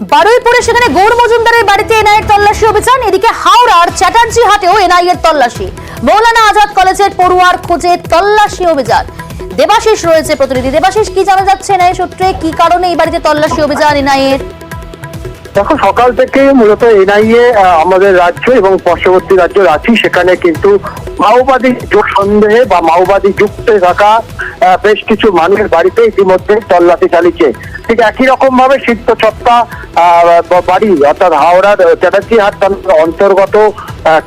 বারুইপুরে সেখানে গৌর মজুমদারের বাড়িতে এনআইএর তল্লাশি অভিযান। এদিকে হাওড়ার চ্যাটার্জি হাটেও এনআইএর তল্লাশি। মৌলানা আজাদ কলেজের পড়ুয়ার খোঁজে তল্লাশি অভিযান। দেবাশিস রয়েছে প্রতিনিধি। দেবাশিস, কি জানা যাচ্ছে এনআইএ সূত্রে, কি কারণে এই বাড়িতে তল্লাশি অভিযান এনআইএর? দেখো, সকাল থেকে মূলত এনআইএ আমাদের রাজ্য এবং পার্শ্ববর্তী রাজ্য রাঁচি, সেখানে কিন্তু মাওবাদী সন্দেহে বা মাওবাদী যুক্তে থাকা বেশ কিছু মানুষের বাড়িতে ইতিমধ্যে তল্লাশি চালিয়েছে। ঠিক একই রকম ভাবে সিদ্ধছত্তা বাড়ি অর্থাৎ হাওড়ার চ্যাটার্জি হাট থানার অন্তর্গত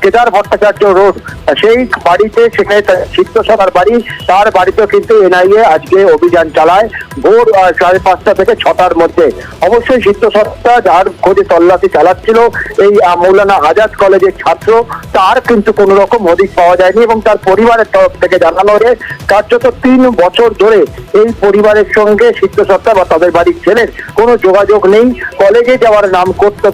কেদার ভট্টাচার্য রোড, সেই বাড়িতে সেখানে সিদ্ধছত্তার বাড়ি, তার বাড়িতেও কিন্তু এনআইএ আজকে অভিযান চালায় ভোর 5:30 থেকে 6টার মধ্যে। অবশ্যই সিদ্ধছত্তা যার খোঁজে তল্লাশি চালাচ্ছিল এই মৌলানা আজাদ কলেজের ছাত্র, তার কিন্তু কোনো রকম হদিশ পাওয়া যায়নি এবং তার পরিবারের তরফ থেকে জানানো হয়ে কার্যত 3 বছর ধরে এই পরিবারের সঙ্গে সিদ্ধছত্তা বা তাদের বাড়ির ছেলের কোনো যোগাযোগ নেই। কলেজে যাওয়ার নাম করতে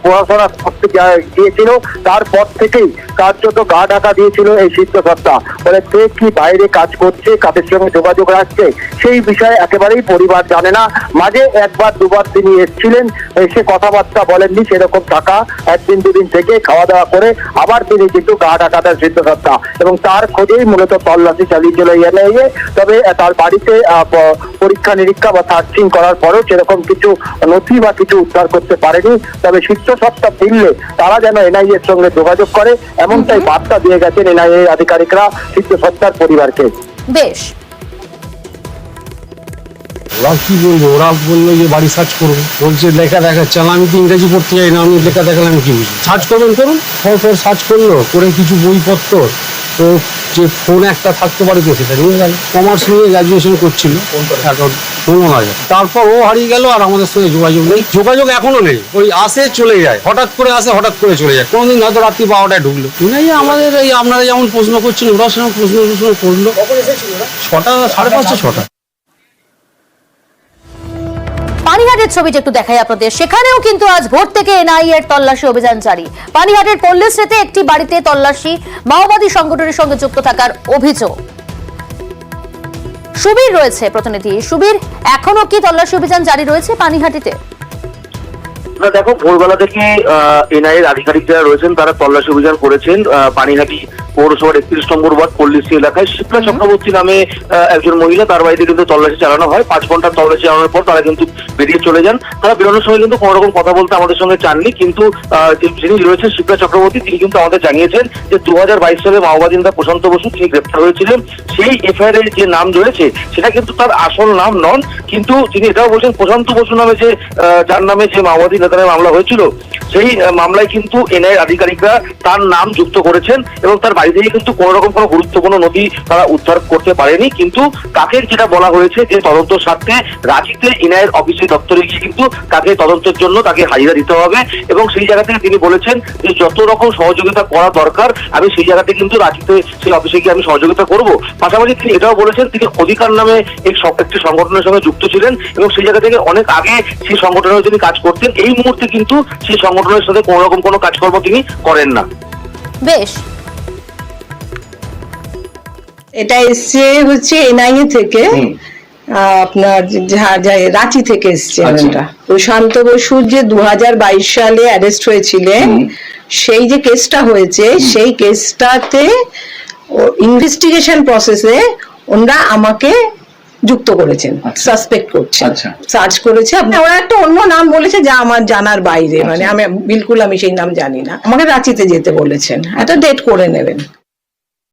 পড়াশোনা করতে গিয়েছিল, তারপর থেকেই কার্যত গা ঢাকা দিয়েছিল এই সিদ্ধছত্তা। ফলে সে কি বাইরে কাজ করছে, কাদের সঙ্গে যোগাযোগ রাখছে, সেই বিষয়ে একেবারেই পরিবার জানে না। মাঝে একবার দুবার তিনি এসেছিলেন, এসে কথাবার্তা বলেননি সেরকম টাকা, 1 দিন 2 দিন থেকে খাওয়া দাওয়া করে আবার তিনি কিন্তু গা ঢাকা দেন সিদ্ধছত্তা এবং তার খোঁজেই মূলত তল্লাশি চালিয়েছিল এনআইএ। তবে তার বাড়িতে পরীক্ষা নিরীক্ষা বা সার্চিং করার পরেও সেরকম কিছু নথি বা কিছু উদ্ধার করতে পারেনি। তবে সিদ্ধছত্তা ফিরলে তারা যেন এনআইএর সঙ্গে যোগাযোগ করে, এমনটাই বার্তা দিয়ে গেছেন এনআইএ আধিকারিকরা সিদ্ধছত্তার পরিবারকে। বেশ, ওরা কি বলবো, ওরা বললো যে বাড়ি সার্চ করবো, বলছে লেখা দেখাচ্ছে। আমি তো ইংরেজি পড়তে যাই না, আমি লেখা দেখালে আমি কি বুঝি। সার্চ করবেন করুন, পর সার্চ করলো, করে কিছু বইপত্র, তো যে ফোন একটা থাকতে পারে তো সেটা নিয়ে গেল। কমার্স নিয়ে গ্র্যাজুয়েশন করছিল এখন 15,000। তারপর ও হারিয়ে গেল আর আমাদের সঙ্গে যোগাযোগ নেই। যোগাযোগ এখনো নেই, ওই আসে চলে যায়, হঠাৎ করে আসে হঠাৎ করে চলে যায়। কোনোদিন হয়তো রাত্রি 12টায় ঢুকলো। আমাদের এই আপনারা যেমন প্রশ্ন করছেন ওরা সেরকম প্রশ্ন করলো। 6টা 5:30 6টা। পানিহাটের ছবিটা একটু দেখাই আপনাদের। সেখানেও কিন্তু আজ ভোর থেকে এনআইএর তল্লাশি অভিযান জারি। পানিহাটের পল্লীশ্রীতে একটি বাড়িতে তল্লাশি, মাওবাদী সংগঠনের সঙ্গে যুক্ত থাকার অভিযোগ। সুবীর রয়েছে প্রতিনিধি। সুবীর, এখনো কি তল্লাশি অভিযান জারি রয়েছে পানিহাটিতে? দেখো, ভোরবেলা থেকে এনআইএর আধিকারিক যারা রয়েছেন তারা তল্লাশি অভিযান করেছেন পানিহাটি পৌরসভার 31 নম্বর ওয়ার্ড পল্লীশ্রী এলাকায়। শিপ্রা চক্রবর্তী নামে একজন মহিলা, তার বাড়িতে কিন্তু তল্লাশি চালানো হয়। 5 ঘন্টার তল্লাশি চালানোর পর তারা কিন্তু বেরিয়ে চলে যান। তারা বেরোনোর সময় কিন্তু কোনো রকম কথা বলতে আমাদের সঙ্গে চাননি, কিন্তু যিনি রয়েছেন শিপ্রা চক্রবর্তী, তিনি কিন্তু আমাদের জানিয়েছেন যে 2022 সালে মাওবাদী নেতা প্রশান্ত বসু তিনি গ্রেপ্তার হয়েছিলেন। সেই এফআইআর এর যে নাম রয়েছে সেটা কিন্তু তার আসল নাম নন, কিন্তু তিনি এটাও বলছেন প্রশান্ত বসু নামে যে যার নামে যে মাওবাদী নেতার মামলা হয়েছিল সেই মামলায় কিন্তু এনআইএর আধিকারিকরা তার নাম যুক্ত করেছেন এবং তার বাড়ি থেকে কিন্তু কোনো রকম কোনো গুরুত্বপূর্ণ নথি তারা উদ্ধার করতে পারেনি। কিন্তু তাকে যেটা বলা হয়েছে যে তদন্ত স্বার্থে রাঁচিতে এনআইএর অফিসের দপ্তরে গিয়ে কিন্তু তাকে তদন্তের জন্য তাকে হাজিরা দিতে হবে এবং সেই জায়গা থেকে তিনি বলেছেন যে যত রকম সহযোগিতা করা দরকার আমি সেই জায়গাতে কিন্তু রাঁচিতে সেই অফিসে গিয়ে আমি সহযোগিতা করব। পাশাপাশি তিনি এটাও বলেছেন তিনি অধিকার নামে একটি সংগঠনের সঙ্গে যুক্ত ছিলেন এবং সেই জায়গা থেকে অনেক আগে সেই সংগঠনের তিনি কাজ করতেন। এই মুহূর্তে কিন্তু সেই সংগঠনের সাথে কোনো রকম কোনো কাজকর্ম তিনি করেন না। বেশ, এটা হচ্ছে এনআইএ থেকে, আপনার রাঁচি থেকে এসছে। এটা প্রশান্ত বসু যে 2022 সালে অ্যারেস্ট হয়েছিলেন, সেই যে কেসটা হয়েছে সেই কেসটাতে ইনভেস্টিগেশন প্রসেসে ওনারা আমাকে যুক্ত করেছেন, সাসপেক্ট করছেন, সার্চ করেছে। ওরা একটা অন্য নাম বলেছে যা আমার জানার বাইরে, মানে আমি সেই নাম জানি না। আমাকে রাঁচিতে যেতে বলেছেন, একটা ডেট করে নেবেন।